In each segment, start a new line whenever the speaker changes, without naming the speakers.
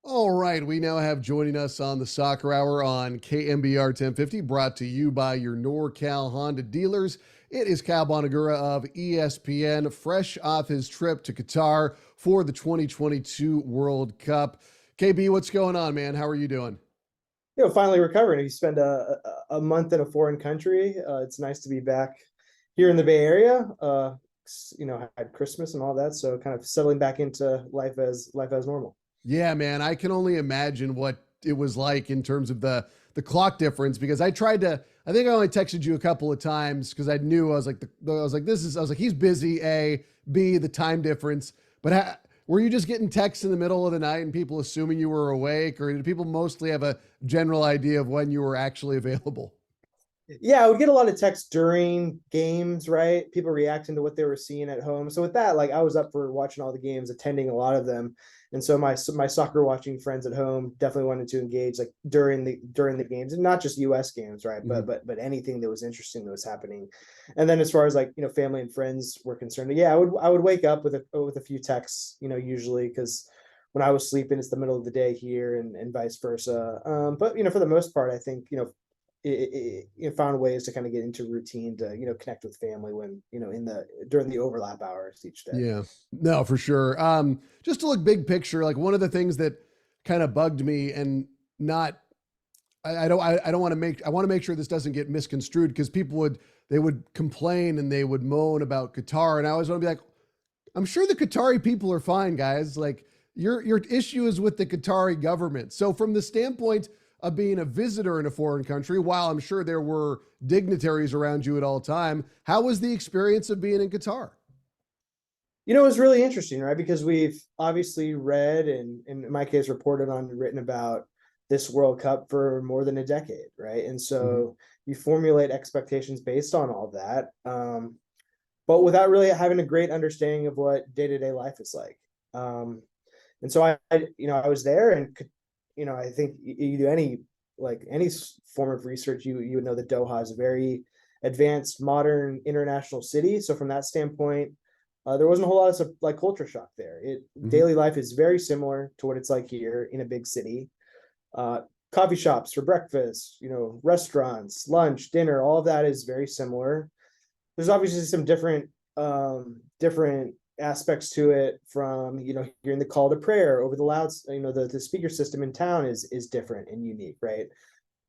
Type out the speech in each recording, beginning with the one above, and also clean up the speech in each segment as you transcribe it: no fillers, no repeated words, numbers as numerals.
All right, we now have joining us on the Soccer Hour on KNBR 1050, brought to you by your NorCal Honda dealers. It is Kyle Bonagura of ESPN, fresh off his trip to Qatar for the 2022 World Cup. KB, what's going on, man? How are you doing?
Finally recovering. You spend a month in a foreign country. It's nice to be back here in the Bay Area. Had Christmas and all that, so kind of settling back into life as normal.
Yeah, man, I can only imagine what it was like in terms of the clock difference because I tried to. I think I only texted you a couple of times because I knew I was like, he's busy. A, B, the time difference. But were you just getting texts in the middle of the night and people assuming you were awake, or did people mostly have a general idea of when you were actually available?
Yeah, I would get a lot of texts during games, right? People reacting to what they were seeing at home. So with that, like I was up for watching all the games, attending a lot of them, and so my soccer watching friends at home definitely wanted to engage like during the games, and not just U.S. games, right?
Mm-hmm.
But anything that was interesting that was happening. And then as far as like family and friends were concerned, yeah, I would wake up with a few texts, usually because when I was sleeping, it's the middle of the day here, and vice versa. But for the most part, I think it found ways to kind of get into routine to connect with family when in the during the overlap hours each day.
Yeah, no, for sure. Just to look big picture, like one of the things that kind of bugged me and not, I don't want to make, I want to make sure this doesn't get misconstrued because they would complain and they would moan about Qatar. And I always want to be like, I'm sure the Qatari people are fine, guys. Like your issue is with the Qatari government. So from the standpoint of being a visitor in a foreign country, while I'm sure there were dignitaries around you at all time, how was the experience of being in Qatar?
It was really interesting, right? Because we've obviously read and in my case reported on and written about this World Cup for more than a decade, right? And
Mm-hmm.
so you formulate expectations based on all that, but without really having a great understanding of what day-to-day life is like. And so I was there, and I think you do any form of research, you would know that Doha is a very advanced, modern international city. So from that standpoint, there wasn't a whole lot of like culture shock there.
Mm-hmm.
Daily life is very similar to what it's like here in a big city. Uh, Coffee shops for breakfast, restaurants, lunch, dinner, all of that is very similar. There's obviously some different aspects to it, from hearing the call to prayer over the louds. The speaker system in town is different and unique, right?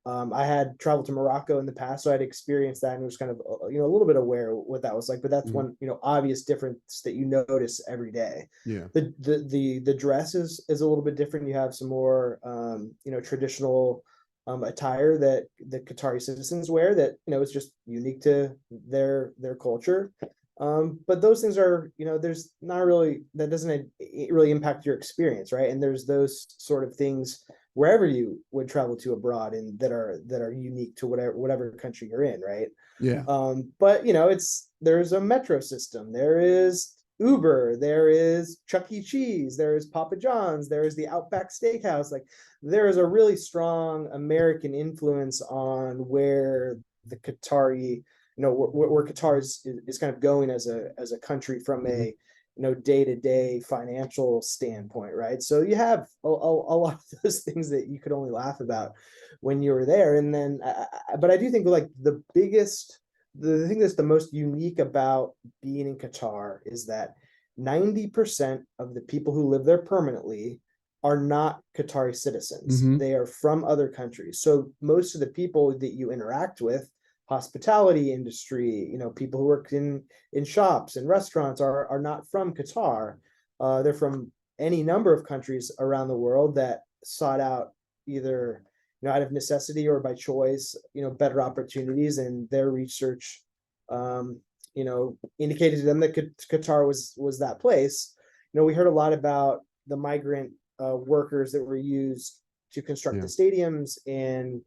I had traveled to Morocco in the past, so I'd experienced that and was kind of a little bit aware of what that was like. But that's
Mm-hmm.
one obvious difference that you notice every day.
Yeah.
The dress is a little bit different. You have some more traditional attire that the Qatari citizens wear that is just unique to their culture. But those things are, there's not really, that doesn't really impact your experience, right? And there's those sort of things wherever you would travel to abroad, and that are unique to whatever country you're in, right?
Yeah.
But there's a metro system, there is Uber, there is Chuck E. Cheese, there is Papa John's, there is the Outback Steakhouse. Like there is a really strong American influence on where the Qatari, where Qatar is kind of going as a country from
Mm-hmm.
a day-to-day financial standpoint, right? So you have a lot of those things that you could only laugh about when you were there. And then but I do think like the thing that's the most unique about being in Qatar is that 90% of the people who live there permanently are not Qatari citizens.
Mm-hmm.
They are from other countries. So most of the people that you interact with, hospitality industry, people who work in shops and restaurants, are not from Qatar. They're from any number of countries around the world that sought out, either out of necessity or by choice, better opportunities, and their research indicated to them that Qatar was that place. We heard a lot about the migrant workers that were used to construct the
Yeah.
stadiums, and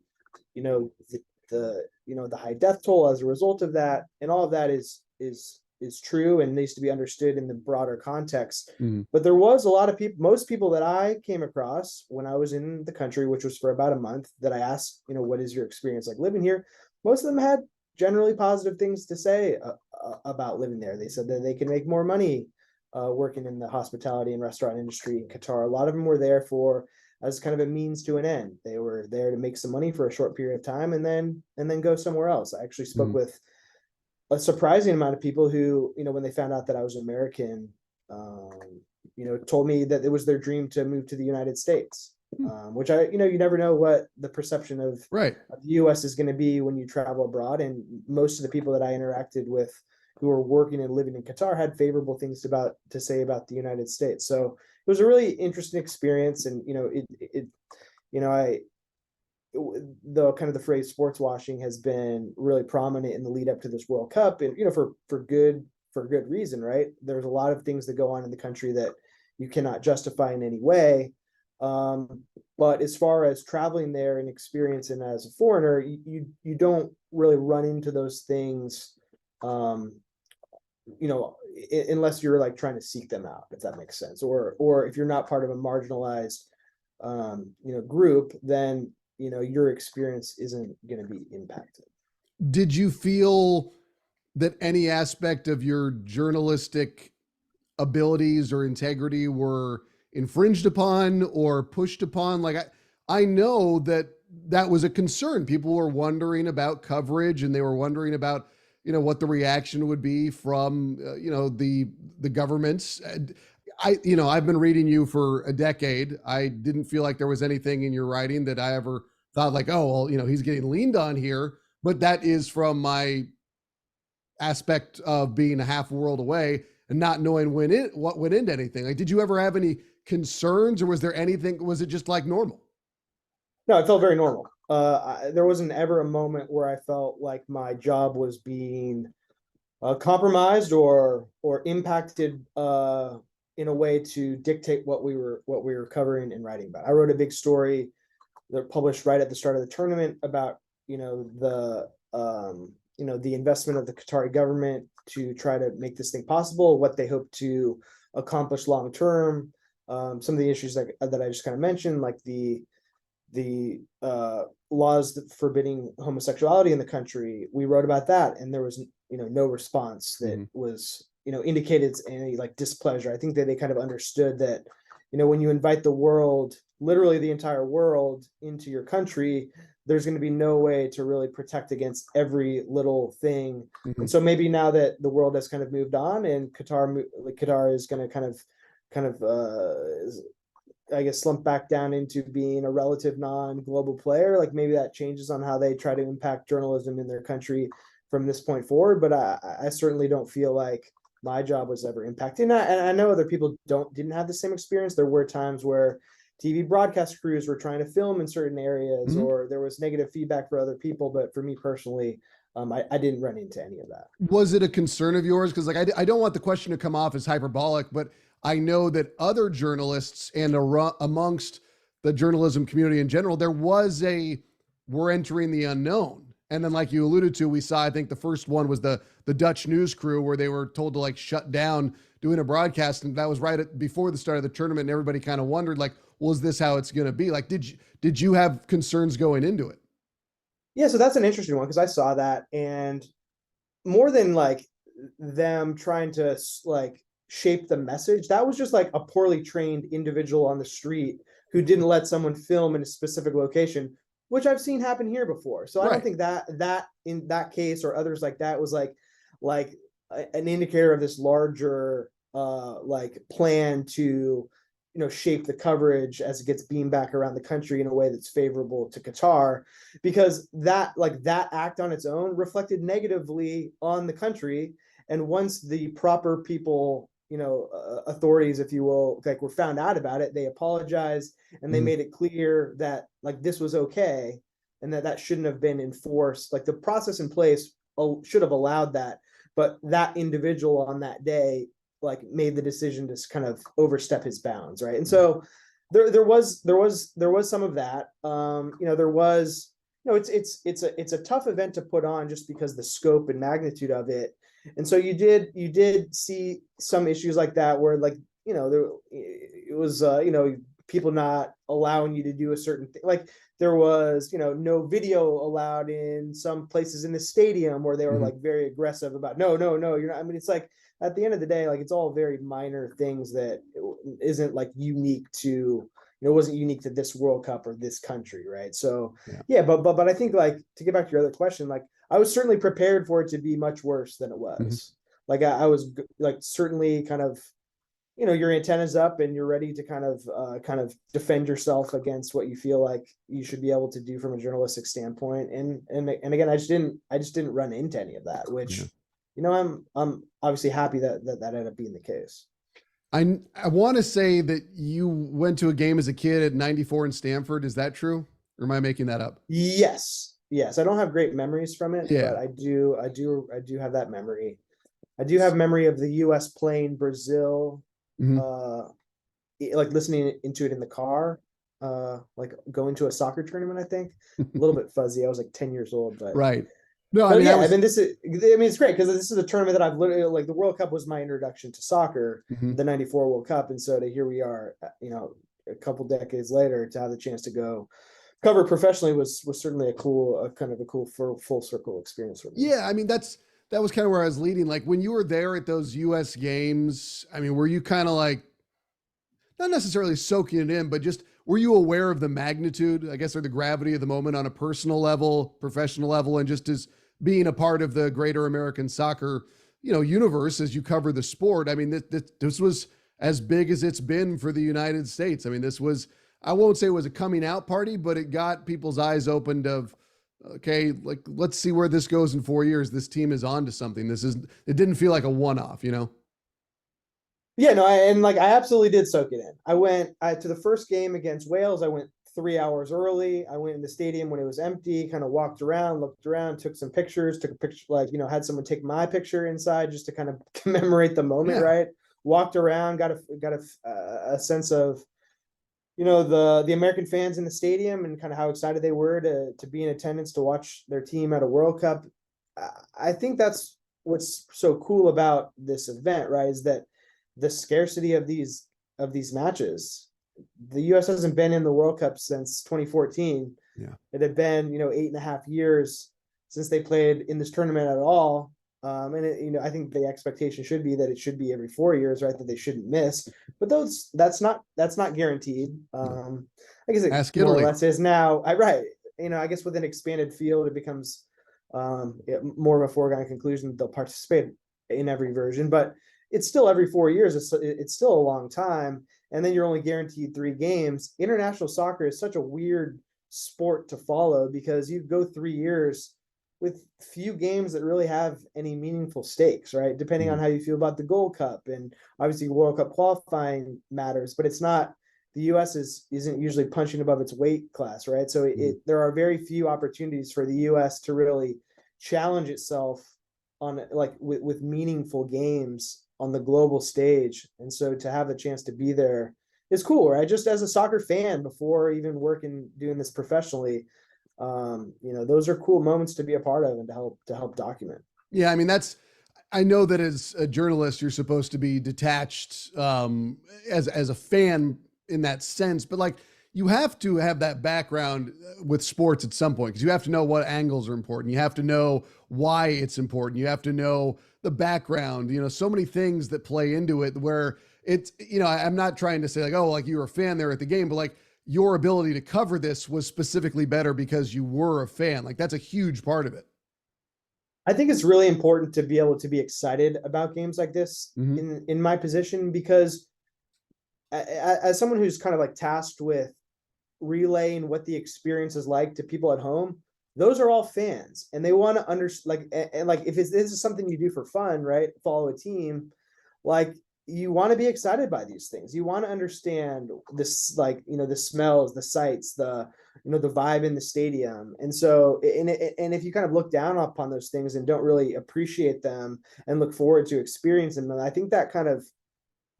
the high death toll as a result of that, and all of that is true and needs to be understood in the broader context.
Mm-hmm.
But there was a lot of people, most people that I came across when I was in the country, which was for about a month, that I asked, what is your experience like living here? Most of them had generally positive things to say about living there. They said that they can make more money working in the hospitality and restaurant industry in Qatar. A lot of them were there for as kind of a means to an end. They were there to make some money for a short period of time and then go somewhere else. I actually spoke
Mhm.
with a surprising amount of people who, when they found out that I was American, told me that it was their dream to move to the United States.
Hmm.
Which you never know what the perception
Right.
of the U.S. is going to be when you travel abroad. And most of the people that I interacted with who were working and living in Qatar had favorable things to say about the United States. So it was a really interesting experience. And, the kind of the phrase sports washing has been really prominent in the lead up to this World Cup, and for good reason, right? There's a lot of things that go on in the country that you cannot justify in any way. But as far as traveling there and experiencing as a foreigner, you don't really run into those things, unless you're like trying to seek them out, if that makes sense, or if you're not part of a marginalized, group, then your experience isn't going to be impacted.
Did you feel that any aspect of your journalistic abilities or integrity were infringed upon or pushed upon? Like I know that that was a concern. People were wondering about coverage, and they were wondering about what the reaction would be from the governments. I've been reading you for a decade. I didn't feel like there was anything in your writing that I ever thought like, oh well, he's getting leaned on here. But that is from my aspect of being a half world away and not knowing what went into anything. Like, did you ever have any concerns, or was there anything? Was it just like normal?
No, it felt very normal. There wasn't ever a moment where I felt like my job was being compromised or impacted in a way to dictate what we were covering and writing about. I wrote a big story that published right at the start of the tournament about the investment of the Qatari government to try to make this thing possible, what they hope to accomplish long term. Some of the issues that I just kind of mentioned, like the laws forbidding homosexuality in the country. We wrote about that, and there was no response that was indicated any like displeasure. I think that they kind of understood that when you invite the world, literally the entire world, into your country, there's going to be no way to really protect against every little thing.
Mm-hmm.
And so maybe now that the world has kind of moved on, and Qatar is going to kind of I guess slump back down into being a relative non-global player, like maybe that changes on how they try to impact journalism in their country from this point forward. But I certainly don't feel like my job was ever impacted. And I know other people didn't have the same experience. There were times where TV broadcast crews were trying to film in certain areas, or there was negative feedback for other people. But for me personally, I didn't run into any of that.
Was it a concern of yours? Because like I don't want the question to come off as hyperbolic, but I know that other journalists and amongst the journalism community in general, there was we're entering the unknown. And then, like you alluded to, we saw, I think the first one was the Dutch news crew, where they were told to like shut down doing a broadcast. And that was before the start of the tournament. And everybody kind of wondered like, well, is this how it's going to be? Like, did you have concerns going into it?
Yeah, so that's an interesting one, because I saw that, and more than like them trying to like shape the message, that was just like a poorly trained individual on the street who didn't let someone film in a specific location, which I've seen happen here before. So I don't think that in that case or others like that was like an indicator of this larger like plan to shape the coverage as it gets beamed back around the country in a way that's favorable to Qatar, because that act on its own reflected negatively on the country. And once the proper people, authorities, if you will, like were found out about it, they apologized and they made it clear that like this was okay, and that shouldn't have been enforced. Like the process in place should have allowed that, but that individual on that day like made the decision to kind of overstep his bounds, right? And so there was some of that. There was, it's a tough event to put on just because the scope and magnitude of it. And so you did see some issues like that where like it was people not allowing you to do a certain thing. Like there was no video allowed in some places in the stadium, where they were like very aggressive about no, you're not. I mean, it's like at the end of the day, like it's all very minor things that isn't like unique to it wasn't unique to this World Cup or this country, right? So
Yeah.
yeah, but I think, like, to get back to your other question, like, I was certainly prepared for it to be much worse than it
Mhm.
was. Like I was like certainly kind of, your antennas up and you're ready to kind of defend yourself against what you feel like you should be able to do from a journalistic standpoint. And again, I just didn't run into any of that, which,
Yeah.
I'm obviously happy that ended up being the case.
I want to say that you went to a game as a kid at 94 in Stanford. Is that true? Or am I making that up?
Yes. Yes. I don't have great memories from it,
Yeah.
but I do have that memory. I do have memory of the US playing Brazil,
Mhm.
uh, like listening into it in the car, like going to a soccer tournament, I think. A little bit fuzzy. I was like 10 years old, but
Right. No, I
but
mean, I
yeah,
was,
it's great because this is a tournament that I've literally, like, the World Cup was my introduction to soccer,
mhm.
the 94 World Cup. And so here we are, a couple decades later, to have the chance to go cover professionally was certainly kind of a cool full circle experience for me.
Yeah, I mean, that was kind of where I was leading. Like when you were there at those US games, I mean, were you kind of like not necessarily soaking it in, but just were you aware of the magnitude, I guess, or the gravity of the moment on a personal level, professional level, and just as being a part of the greater American soccer, universe as you cover the sport? I mean, this was as big as it's been for the United States. I mean, this was, I won't say it was a coming out party, but it got people's eyes opened of, okay, like, let's see where this goes in 4 years. This team is on to something. It didn't feel like a one-off.
Yeah, no, and like I absolutely did soak it in. I went to the first game against Wales. I went 3 hours early. I went in the stadium when it was empty, kind of walked around, looked around, took some pictures, took a picture, like, had someone take my picture inside just to kind of commemorate the moment,
Yeah.
right? Walked around, got a sense of, the American fans in the stadium and kind of how excited they were to be in attendance to watch their team at a World Cup. I think that's what's so cool about this event, right? Is that the scarcity of these matches. The U.S. hasn't been in the World Cup since 2014.
Yeah.
It had been, 8.5 years since they played in this tournament at all. And I think the expectation should be that it should be every 4 years, right? That they shouldn't miss, but that's not guaranteed.
No.
I guess it
Ask
more or
Italy.
less is now. Right. I guess with an expanded field, it becomes more of a foregone conclusion that they'll participate in every version, but it's still every 4 years. It's still a long time. And then you're only guaranteed 3 games. International soccer is such a weird sport to follow because you go 3 years with few games that really have any meaningful stakes, right? Depending on
Mhm.
how you feel about the Gold Cup, and obviously World Cup qualifying matters, but it's not, the US isn't usually punching above its weight class, right? So
Mhm.
there are very few opportunities for the US to really challenge itself on, like, with meaningful games on the global stage. And so to have the chance to be there is cool, right? Just as a soccer fan before even working doing this professionally, those are cool moments to be a part of and to help document.
Yeah, I mean, I know that as a journalist, you're supposed to be detached as a fan in that sense, but like you have to have that background with sports at some point because you have to know what angles are important. You have to know why it's important. You have to know the background. So many things that play into it. Where it's I'm not trying to say like, oh, like you were a fan there at the game, but like your ability to cover this was specifically better because you were a fan. Like that's a huge part of it.
I think it's really important to be able to be excited about games like this
Mm-hmm.
in my position, because as someone who's kind of like tasked with relaying what the experience is like to people at home, those are all fans and they want to like, and like, if this is something you do for fun, right? Follow a team, like, you want to be excited by these things. You want to understand this, like, the smells, the sights, the vibe in the stadium. And so, and if you kind of look down upon those things and don't really appreciate them and look forward to experiencing them, I think that kind of,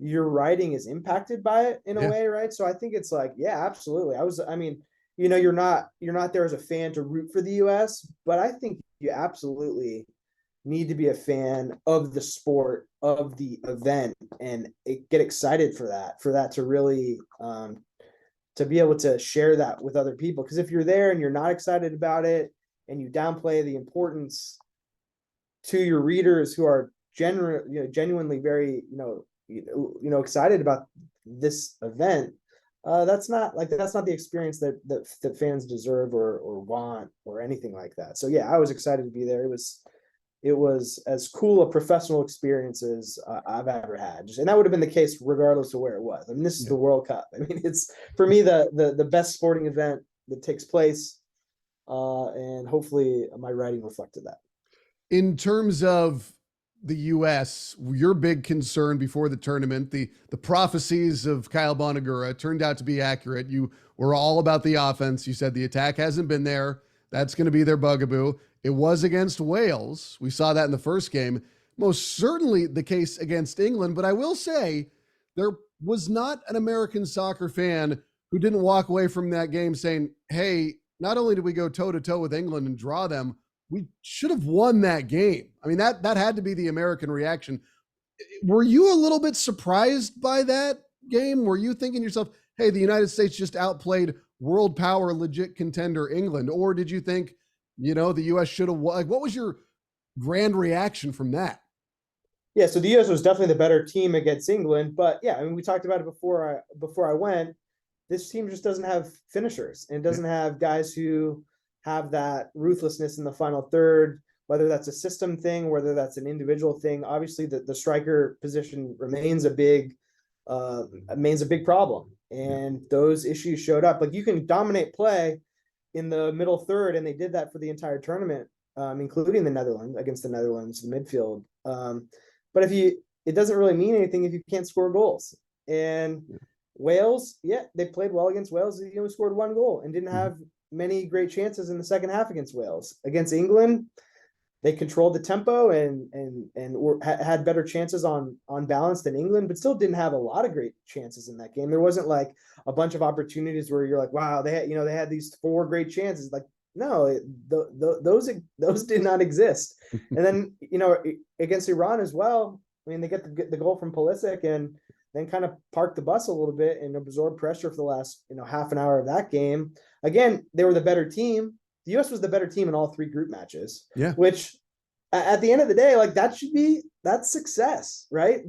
your writing is impacted by it in a
Yeah.
way, right? So I think it's like, yeah, absolutely. I mean, you're not there as a fan to root for the US, but I think you absolutely need to be a fan of the sport, of the event, and get excited for that to really, to be able to share that with other people. Because if you're there and you're not excited about it and you downplay the importance to your readers who are genuinely very, excited about this event, that's not the experience that fans deserve or want or anything like that. So yeah, I was excited to be there. It was as cool a professional experience as I've ever had. And that would have been the case regardless of where it was. I mean, this is
Yeah.
the World Cup. I mean, it's for me the best sporting event that takes place, and hopefully my writing reflected that.
In terms of the U.S., your big concern before the tournament, the prophecies of Kyle Bonagura turned out to be accurate. You were all about the offense. You said the attack hasn't been there. That's going to be their bugaboo. It was against Wales. We saw that in the first game. Most certainly the case against England. But I will say there was not an American soccer fan who didn't walk away from that game saying, hey, not only did we go toe to toe with England and draw them, we should have won that game. I mean, that had to be the American reaction. Were you a little bit surprised by that game? Were you thinking to yourself, hey, the United States just outplayed world power, legit contender England? Or did you think, the U.S. should have won? Like, what was your grand reaction from that?
Yeah, so the U.S. was definitely the better team against England, but yeah, I mean, we talked about it before I went. This team just doesn't have finishers and doesn't have guys who have that ruthlessness in the final third, whether that's a system thing, whether that's an individual thing. Obviously, the striker position remains a big problem, and those issues showed up. Like, you can dominate play in the middle third, and they did that for the entire tournament, including the Netherlands against the Netherlands, the midfield. But it doesn't really mean anything if you can't score goals. And Wales, they played well against Wales. They only scored one goal and didn't have many great chances in the second half against Wales. Against England, they controlled the tempo and had better chances on balance than England, but still didn't have a lot of great chances in that game. There wasn't like a bunch of opportunities where you're like, wow, they had these 4 great chances. Like, no, those did not exist. And then, against Iran as well, I mean, they get the goal from Pulisic and then kind of parked the bus a little bit and absorbed pressure for the last, half an hour of that game. Again, they were the better team. The U.S. was the better team in all 3 group matches.
Yeah.
Which at the end of the day, like, that's success, right?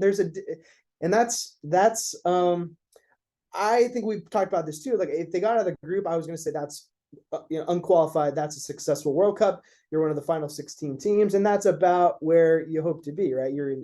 I think we've talked about this too. Like, if they got out of the group, I was going to say that's unqualified. That's a successful World Cup. You're one of the final 16 teams, and that's about where you hope to be, right? You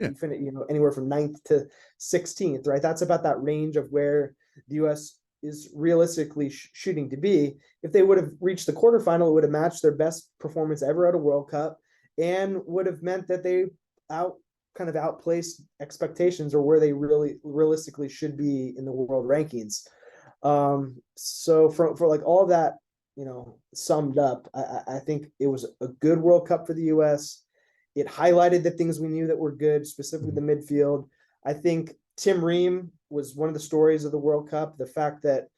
anywhere from 9th to 16th, right? That's about that range of where the U.S. is realistically shooting to be. If they would have reached the quarterfinal, it would have matched their best performance ever at a World Cup, and would have meant that they outplaced expectations or where they really realistically should be in the world rankings. So for like all of that, summed up, I think it was a good World Cup for the U.S. It highlighted the things we knew that were good, specifically the midfield. I think Tim Ream was one of the stories of the World Cup. The fact that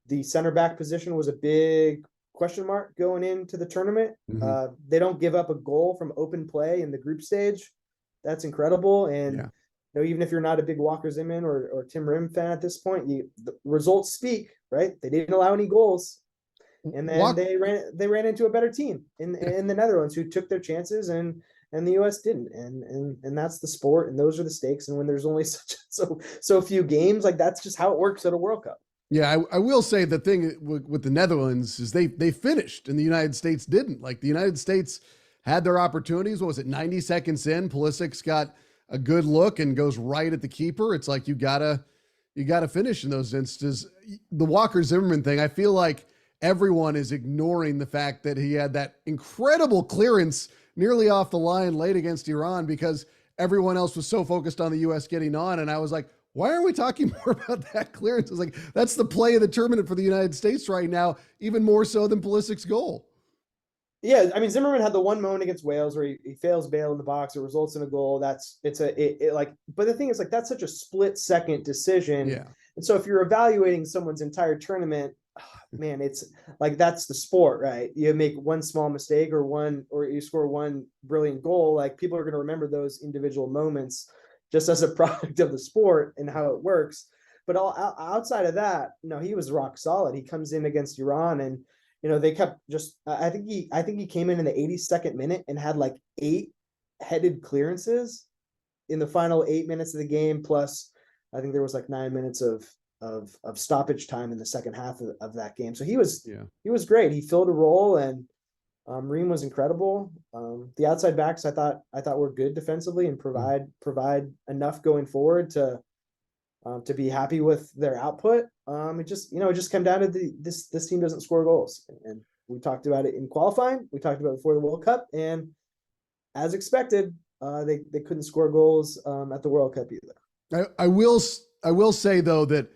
the center back position was a big question mark going into the tournament. They don't give up a goal from open play in the group stage. That's incredible. And even if you're not a big Walker Zimmerman or Tim Ream fan at this point, the results speak, right? They didn't allow any goals. And then they ran into a better team in the Netherlands who took their chances and the US didn't. And that's the sport, and those are the stakes. And when there's only so few games, like, that's just how it works at a World Cup.
Yeah, I will say the thing with the Netherlands is they finished and the United States didn't. Like, the United States had their opportunities. What was it, 90 seconds in? Pulisic's got a good look and goes right at the keeper. It's like you gotta finish in those instances. The Walker Zimmerman thing, I feel like everyone is ignoring the fact that he had that incredible clearance nearly off the line late against Iran because everyone else was so focused on the U.S. getting on. And I was like, why aren't we talking more about that clearance? It's like, that's the play of the tournament for the United States right now, even more so than Pulisic's goal.
Yeah, I mean, Zimmerman had the one moment against Wales where he fails Bale in the box. It results in a goal. But the thing is, like, that's such a split second decision.
Yeah.
And so if you're evaluating someone's entire tournament, man, it's like, that's the sport, right? You make one small mistake or you score one brilliant goal. Like, people are going to remember those individual moments just as a product of the sport and how it works. But outside of that, he was rock solid. He comes in against Iran and, they kept I think he came in the 82nd minute and had like 8 headed clearances in the final 8 minutes of the game. Plus, I think there was like 9 minutes of of stoppage time in the second half of that game. So he was
Yeah.
great. He filled a role, and Reem was incredible. The outside backs I thought were good defensively and provide enough going forward to be happy with their output. It just came down to this team doesn't score goals, and we talked about it in qualifying. We talked about it before the World Cup, and as expected, they couldn't score goals at the World Cup either.
I will say though that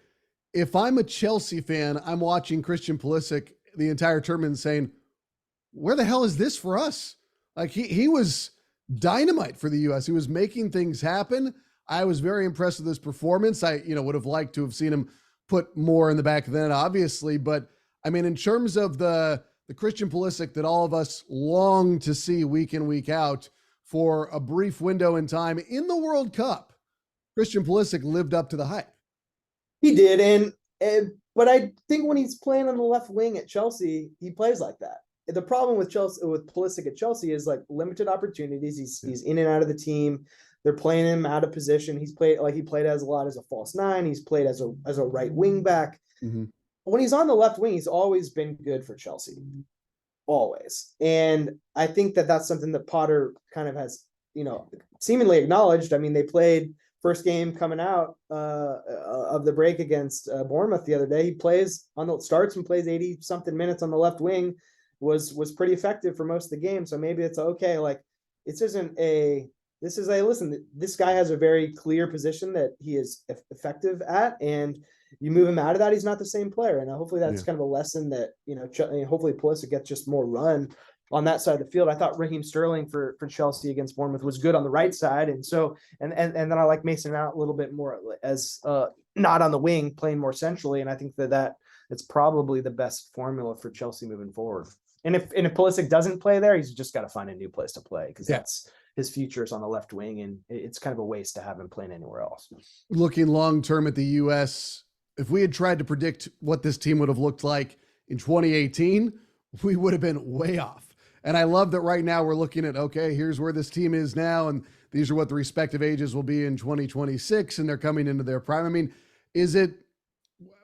if I'm a Chelsea fan, I'm watching Christian Pulisic the entire tournament saying, where the hell is this for us? Like he was dynamite for the US. He was making things happen. I was very impressed with his performance. I, would have liked to have seen him put more in the back of the net, obviously. But I mean, in terms of the Christian Pulisic that all of us long to see week in, week out for a brief window in time in the World Cup, Christian Pulisic lived up to the hype.
He did. And but I think when he's playing on the left wing at Chelsea, he plays like that. The problem with Pulisic at Chelsea is like limited opportunities. He's in and out of the team. They're playing him out of position. He played as a lot as a false nine. He's played as a right wing back.
Mm-hmm.
When he's on the left wing, he's always been good for Chelsea, always. And I think that's something that Potter kind of has, seemingly acknowledged. I mean, they played first game coming out of the break against Bournemouth the other day. He starts and plays 80 something minutes on the left wing. Was pretty effective for most of the game. So maybe it's okay. Like listen, this guy has a very clear position that he is effective at, and you move him out of that, he's not the same player. And hopefully that's kind of a lesson that, hopefully Pulisic gets just more run on that side of the field. I thought Raheem Sterling for Chelsea against Bournemouth was good on the right side. And so, and then I like Mason Mount a little bit more as not on the wing, playing more centrally. And I think that it's probably the best formula for Chelsea moving forward. And if Pulisic doesn't play there, he's just got to find a new place to play, because that's his future is on the left wing, and it's kind of a waste to have him playing anywhere else.
Looking long term at the U.S., if we had tried to predict what this team would have looked like in 2018, we would have been way off. And I love that right now we're looking at, okay, here's where this team is now, and these are what the respective ages will be in 2026, and they're coming into their prime. I mean,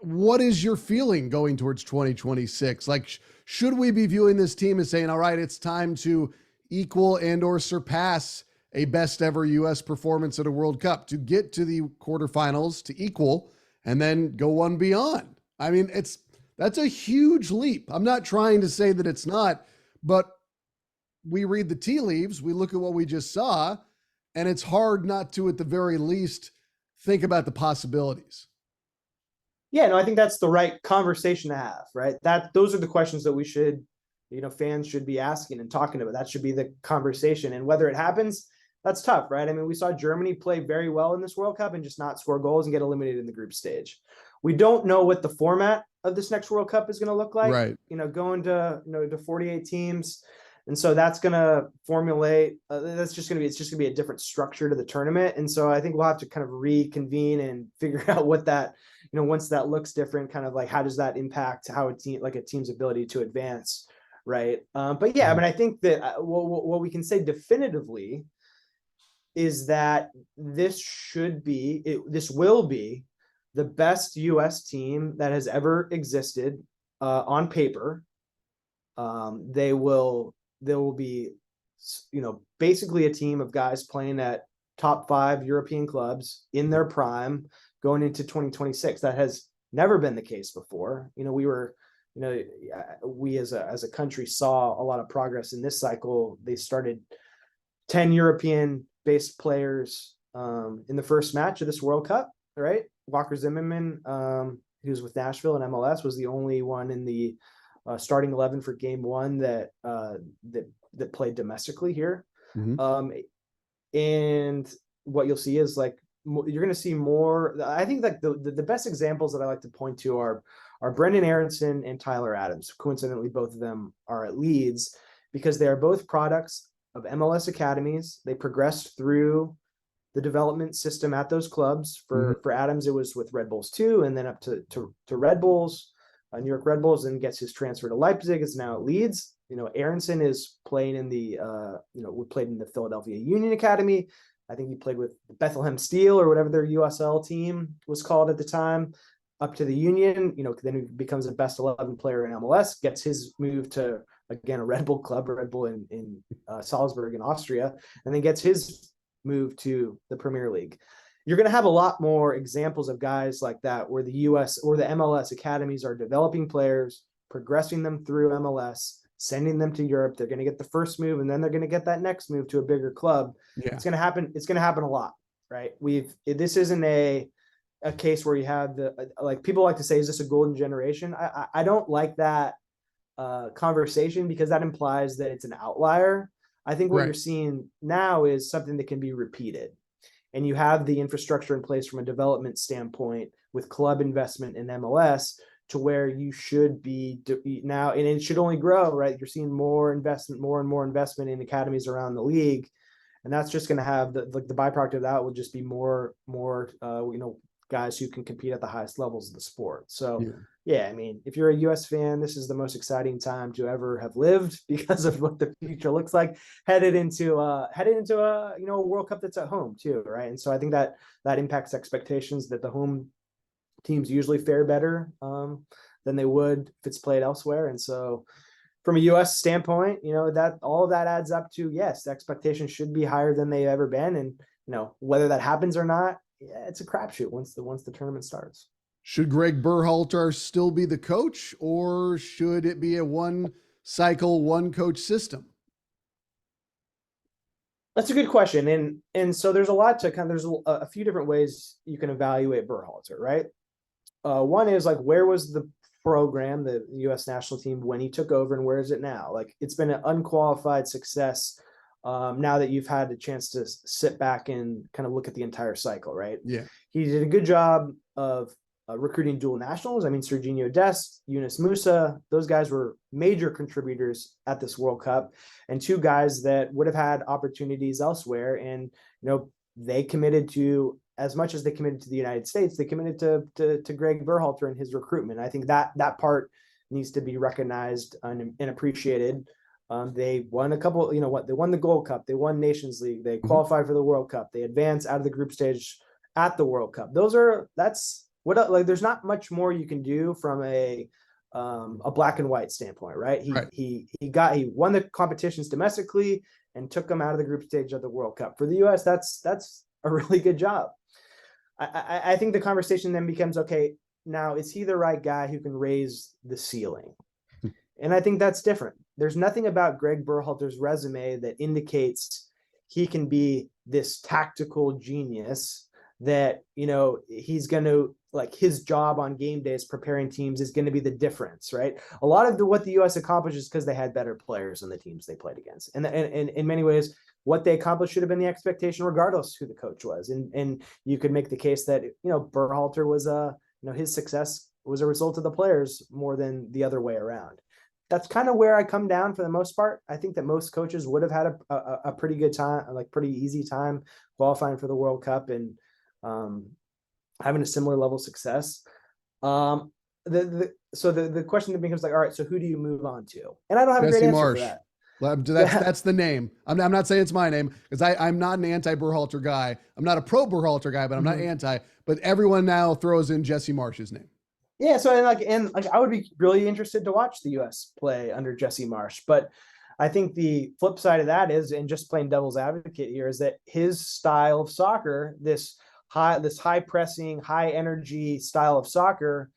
what is your feeling going towards 2026? Like, should we be viewing this team as saying, all right, it's time to equal and or surpass a best ever U.S. performance at a World Cup, to get to the quarterfinals, to equal, and then go one beyond? I mean, that's a huge leap. I'm not trying to say that it's not, but we read the tea leaves, we look at what we just saw, and it's hard not to, at the very least, think about the possibilities.
Yeah, no, I think that's the right conversation to have, right? Those are the questions that we should, fans should be asking and talking about. That should be the conversation. And whether it happens, that's tough, right? I mean, we saw Germany play very well in this World Cup and just not score goals and get eliminated in the group stage. We don't know what the format of this next World Cup is going to look like,
right?
Going to, to 48 teams. And so that's going to formulate, it's just going to be a different structure to the tournament. And so I think we'll have to kind of reconvene and figure out what that, once that looks different, kind of like, how does that impact how a team's ability to advance. Right. But yeah, I mean, I think that what we can say definitively is that this will be the best U.S. team that has ever existed on paper. They will be, basically a team of guys playing at top 5 European clubs in their prime going into 2026. That has never been the case before. We as a country saw a lot of progress in this cycle. They started 10 European-based players in the first match of this World Cup, right? Walker Zimmerman, who's with Nashville and MLS, was the only one in the starting 11 for game 1 that played domestically here.
Mm-hmm.
And what you'll see is like, you're going to see more. I think like the best examples that I like to point to are Brendan Aronson and Tyler Adams. Coincidentally, both of them are at Leeds because they are both products of MLS academies. They progressed through the development system at those clubs. For Adams, it was with Red Bulls 2 and then up to Red Bulls, New York Red Bulls, and gets his transfer to Leipzig. It's now at Leeds. Aronson is playing in the, we played in the Philadelphia Union Academy. I think he played with Bethlehem Steel or whatever their USL team was called at the time. up to the union, then he becomes a best 11 player in MLS, gets his move to, again, a Red Bull club, Red Bull in Salzburg in Austria, and then gets his move to the Premier League. You're going to have a lot more examples of guys like that where the US or the MLS academies are developing players, progressing them through MLS, sending them to Europe. They're going to get the first move, and then they're going to get that next move to a bigger club.
Yeah.
It's going to happen. It's going to happen a lot, right? This isn't a case where you have like people like to say, is this a golden generation? I don't like that conversation, because that implies that it's an outlier. I think what you're seeing now is something that can be repeated, and you have the infrastructure in place from a development standpoint with club investment in MLS to where you should be now, and it should only grow, right? You're seeing more and more investment in academies around the league, and that's just going to have the byproduct of that will just be more guys who can compete at the highest levels of the sport. So yeah, I mean, if you're a US fan, this is the most exciting time to ever have lived, because of what the future looks like headed into a World Cup that's at home too, right? And so I think that impacts expectations, that the home teams usually fare better than they would if it's played elsewhere. And so from a US standpoint, that all of that adds up to, yes, the expectations should be higher than they've ever been. And whether that happens or not, it's a crapshoot once the tournament starts.
Should Greg Berhalter still be the coach, or should it be a one cycle, one coach system?
That's a good question. And so there's a lot to there's a few different ways you can evaluate Berhalter, right? One is like, where was the program, the U.S. national team, when he took over, and where is it now? Like, it's been an unqualified success now that you've had the chance to sit back and kind of look at the entire cycle, right?
Yeah.
He did a good job of recruiting dual nationals. I mean, Serginho Dest, Yunus Musa, those guys were major contributors at this World Cup, and two guys that would have had opportunities elsewhere. And, they committed to, as much as they committed to the United States, they committed to Greg Berhalter and his recruitment. I think that part needs to be recognized and appreciated. They won a couple, they won the Gold Cup, they won Nations League, they qualified for the World Cup, they advanced out of the group stage at the World Cup. There's not much more you can do from a black and white standpoint, right? He won the competitions domestically and took them out of the group stage of the World Cup. For the US, that's a really good job. I think the conversation then becomes, okay, now is he the right guy who can raise the ceiling? And I think that's different. There's nothing about Greg Berhalter's resume that indicates he can be this tactical genius that, he's going to, like, his job on game days preparing teams is going to be the difference, right? A lot of what the U.S. accomplishes because they had better players in the teams they played against. And in many ways, what they accomplished should have been the expectation regardless who the coach was. And you could make the case that, Berhalter was his success was a result of the players more than the other way around. That's kind of where I come down for the most part. I think that most coaches would have had a pretty good time, like pretty easy time qualifying for the World Cup and having a similar level of success. So the question that becomes like, all right, so who do you move on to? And I don't have a great answer for that.
That's the name. I'm not saying it's my name, because I'm not an anti-Berhalter guy. I'm not a pro-Berhalter guy, but I'm not anti. But everyone now throws in Jesse Marsh's name.
Yeah, so I would be really interested to watch the U.S. play under Jesse Marsh, but I think the flip side of that is, and just playing devil's advocate here, is that his style of soccer, this high pressing, high energy style of soccer,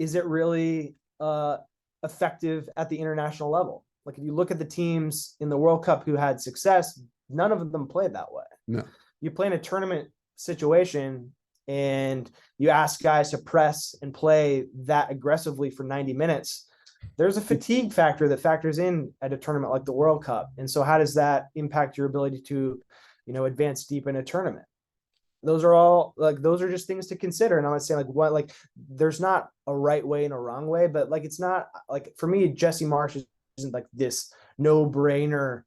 is it really effective at the international level? Like, if you look at the teams in the World Cup who had success, none of them played that way.
No,
you play in a tournament situation and you ask guys to press and play that aggressively for 90 minutes, there's a fatigue factor that factors in at a tournament like the World Cup. And so how does that impact your ability to, advance deep in a tournament? Those are just things to consider. And I'm not saying there's not a right way and a wrong way, but it's not like, for me, Jesse Marsh isn't like this no brainer.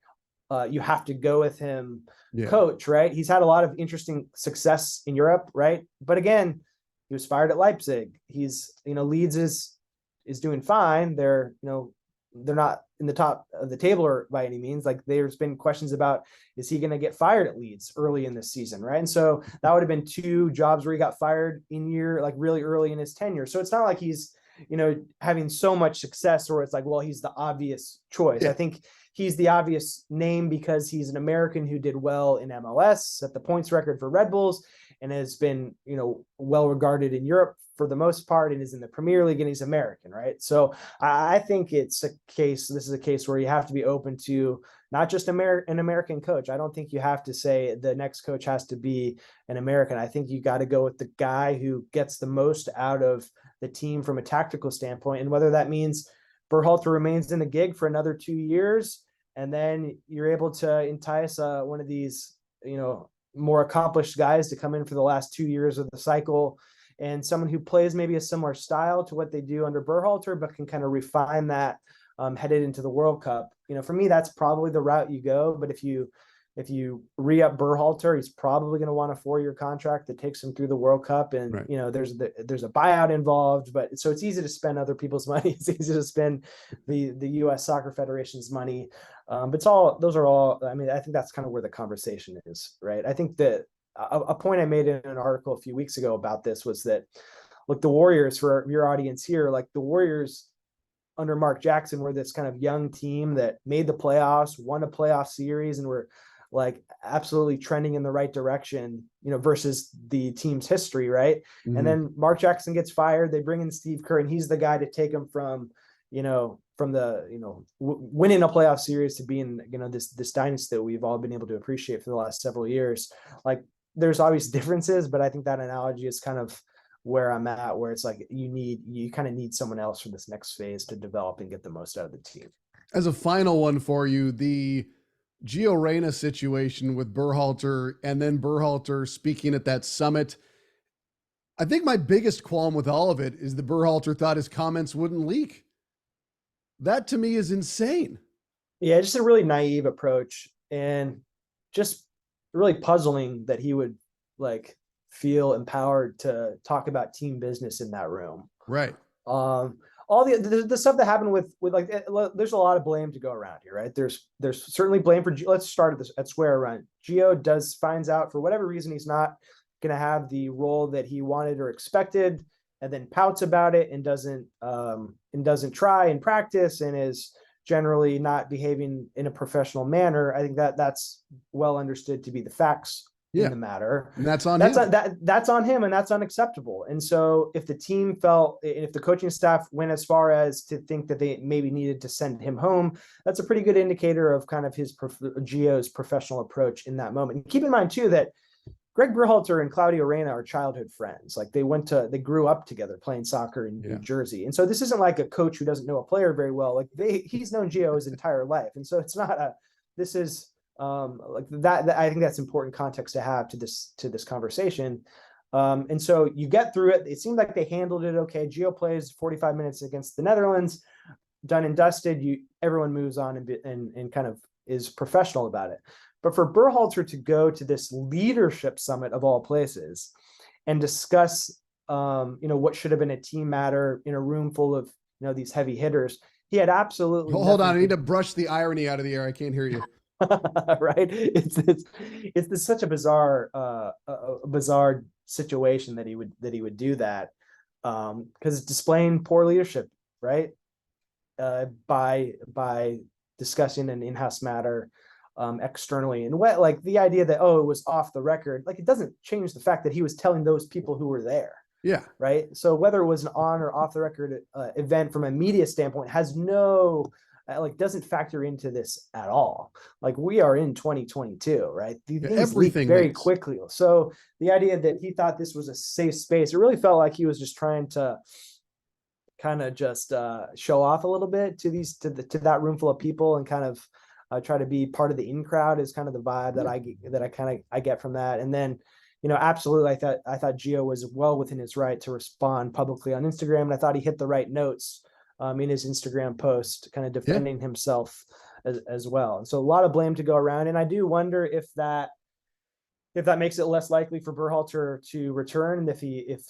You have to go with him coach, right? He's had a lot of interesting success in Europe, right? But again, he was fired at Leipzig. He's, Leeds is doing fine. They're, they're not in the top of the table or by any means. Like there's been questions about, is he going to get fired at Leeds early in this season? Right. And so that would have been 2 jobs where he got fired like really early in his tenure. So it's not like he's, having so much success where it's like, well, he's the obvious choice.
Yeah.
I think he's the obvious name because he's an American who did well in MLS, set the points record for Red Bulls, and has been, well regarded in Europe for the most part, and is in the Premier League, and he's American, right? So I think this is a case where you have to be open to not just an American coach. I don't think you have to say the next coach has to be an American. I think you got to go with the guy who gets the most out of the team from a tactical standpoint. And whether that means Berhalter remains in the gig for another 2 years, and then you're able to entice one of these, more accomplished guys to come in for the last 2 years of the cycle, and someone who plays maybe a similar style to what they do under Berhalter, but can kind of refine that headed into the World Cup. For me, that's probably the route you go. But if you re-up Berhalter, he's probably going to want a 4-year contract that takes him through the World Cup. And,
right.
There's a buyout involved, but so it's easy to spend other people's money. It's easy to spend the US Soccer Federation's money. But those are all, I mean, I think that's kind of where the conversation is, right? I think that a point I made in an article a few weeks ago about this was that, look, the Warriors, for your audience here, like the Warriors under Mark Jackson were this kind of young team that made the playoffs, won a playoff series, and were like absolutely trending in the right direction, versus the team's history. Right. Mm-hmm. And then Mark Jackson gets fired. They bring in Steve Kerr, and he's the guy to take them from the, winning a playoff series to being, this dynasty that we've all been able to appreciate for the last several years. Like there's obvious differences, but I think that analogy is kind of where I'm at, where it's like, you kind of need someone else for this next phase to develop and get the most out of the team.
As a final one for you, the Gio Reyna situation with Berhalter, and then Berhalter speaking at that summit. I think my biggest qualm with all of it is the Berhalter thought his comments wouldn't leak. That to me is insane.
Yeah, just a really naive approach, and just really puzzling that he would feel empowered to talk about team business in that room.
Right.
All the stuff that happened with there's a lot of blame to go around here, right? There's certainly blame for, let's start at square run. Gio finds out for whatever reason he's not going to have the role that he wanted or expected, and then pouts about it and doesn't try and practice, and is generally not behaving in a professional manner. I think that's well understood to be the facts in the matter.
And that's on him.
That's on him, and that's unacceptable. And so if the team if the coaching staff went as far as to think that they maybe needed to send him home, that's a pretty good indicator of kind of Gio's professional approach in that moment. And keep in mind too, that Greg Berhalter and Claudio Reyna are childhood friends. Like they grew up together playing soccer in New Jersey. And so this isn't like a coach who doesn't know a player very well. Like he's known Gio his entire life. And so it's not this is like that. I think that's important context to have to this conversation. And so you get through it. It seemed like they handled it okay. Gio plays 45 minutes against the Netherlands, done and dusted. Everyone moves on and kind of is professional about it. But for Berhalter to go to this leadership summit of all places and discuss, what should have been a team matter in a room full of, these heavy hitters, he had absolutely.
Hold on, I need to brush the irony out of the air. I can't hear you.
Right? It's such a bizarre situation that he would do that, because it's displaying poor leadership, right? By discussing an in-house matter externally, and the idea that it was off the record, it doesn't change the fact that he was telling those people who were there.
Yeah.
Right. So whether it was an on or off the record event from a media standpoint has no doesn't factor into this at all. We are in 2022, right? Everything very quickly. So the idea that he thought this was a safe space, it really felt like he was just trying to kind of just show off a little bit to that room full of people, and kind of try to be part of the in crowd is kind of the vibe that I get from that. And then, absolutely, I thought Gio was well within his right to respond publicly on Instagram, and I thought he hit the right notes in his Instagram post, kind of defending himself as well. And so a lot of blame to go around. And I do wonder if that if that makes it less likely for Berhalter to return, and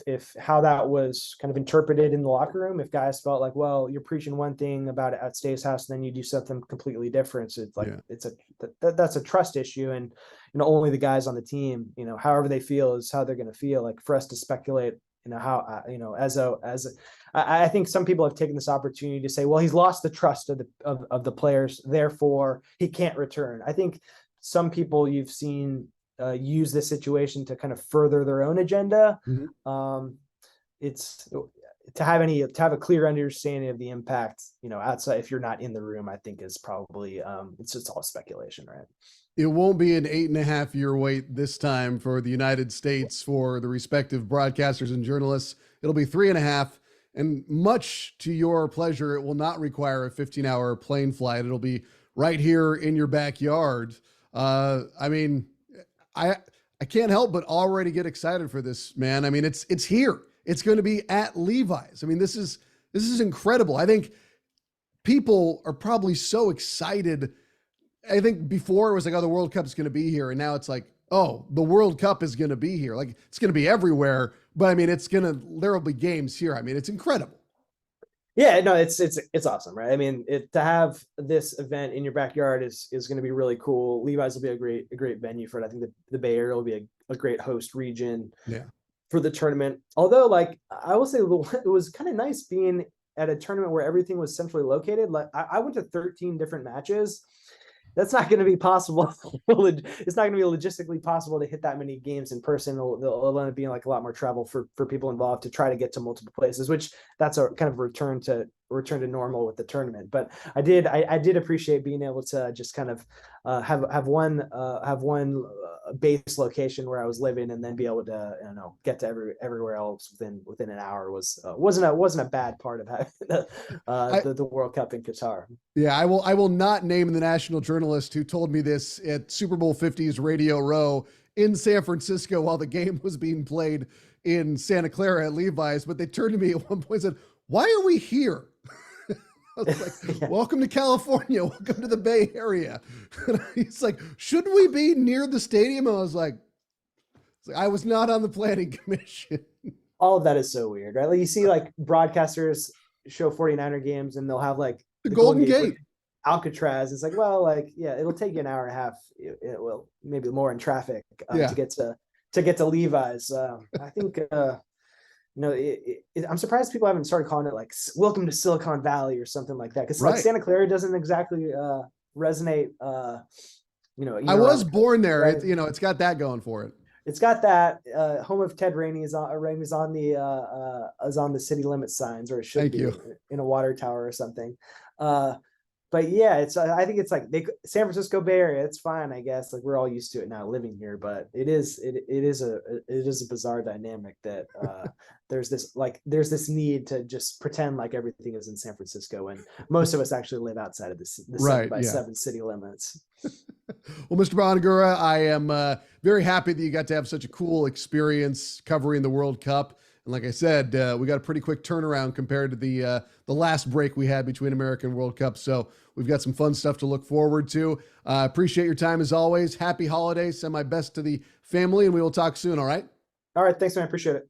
if how that was kind of interpreted in the locker room, if guys felt like, well, you're preaching one thing about it at Stays House, and then you do something completely different. So it's like, that's a trust issue. And, only the guys on the team, however they feel is how they're going to feel. Like, for us to speculate, how, I think some people have taken this opportunity to say, well, he's lost the trust of the players, therefore he can't return. I think some people you've seen use this situation to kind of further their own agenda. It's to have a clear understanding of the impact, outside, if you're not in the room, I think is probably, it's just all speculation, right?
It won't be an 8.5 year wait this time for the United States for the respective broadcasters and journalists. It'll be 3.5. And much to your pleasure, it will not require a 15-hour plane flight. It'll be right here in your backyard. I mean, I can't help but already get excited for this, man. I mean, it's here. It's going to be at Levi's. I mean, this is incredible. I think people are probably so excited. I think before it was like, oh, the World Cup is going to be here. And now it's like, oh, the World Cup is going to be here. Like, it's going to be everywhere. But I mean, there will be games here. I mean, it's incredible.
Yeah, no, it's awesome, right? I mean, to have this event in your backyard is going to be really cool. Levi's will be a great venue for it. I think the Bay Area will be a great host region for the tournament. Although, like, I will say, it was kind of nice being at a tournament where everything was centrally located. Like, I went to 13 different matches. That's not going to be possible. It's not going to be logistically possible to hit that many games in person. It'll end up being like a lot more travel for people involved to try to get to multiple places, which that's a kind of return to normal with the tournament. But I did appreciate being able to just kind of have one base location where I was living, and then be able to get to everywhere else within an hour wasn't a bad part of having the World Cup in Qatar.
Yeah, I will not name the national journalist who told me this at Super Bowl 50's Radio Row in San Francisco while the game was being played in Santa Clara at Levi's, but they turned to me at one point and said, "Why are we here?" I was like, "Welcome to California. Welcome to the Bay Area." And he's like, "Shouldn't we be near the stadium?" I was like, I was not on the planning commission.
All of that is so weird, right? Like, you see like broadcasters show 49er games and they'll have like
the Golden Gate.
Alcatraz. It's like, well, like, yeah, it'll take you an hour and a half. It will, maybe more in traffic to get to Levi's. I think, I'm surprised people haven't started calling it like "Welcome to Silicon Valley" or something like that. Because like Santa Clara doesn't exactly resonate.
I was born there. Right? It's got that going for it.
It's got that. Home of Ted Rainey is on the city limits signs, or it should be in a water tower or something. But yeah, I think it's like San Francisco Bay Area. It's fine, I guess. Like, we're all used to it now living here, but it is a bizarre dynamic that there's this need to just pretend like everything is in San Francisco, and most of us actually live outside of the 7x7 city limits.
Well, Mr. Bonagura, I am very happy that you got to have such a cool experience covering the World Cup. And like I said, we got a pretty quick turnaround compared to the last break we had between America and World Cup. So we've got some fun stuff to look forward to. Appreciate your time as always. Happy holidays. Send my best to the family, and we will talk soon. All right.
All right. Thanks, man. I appreciate it.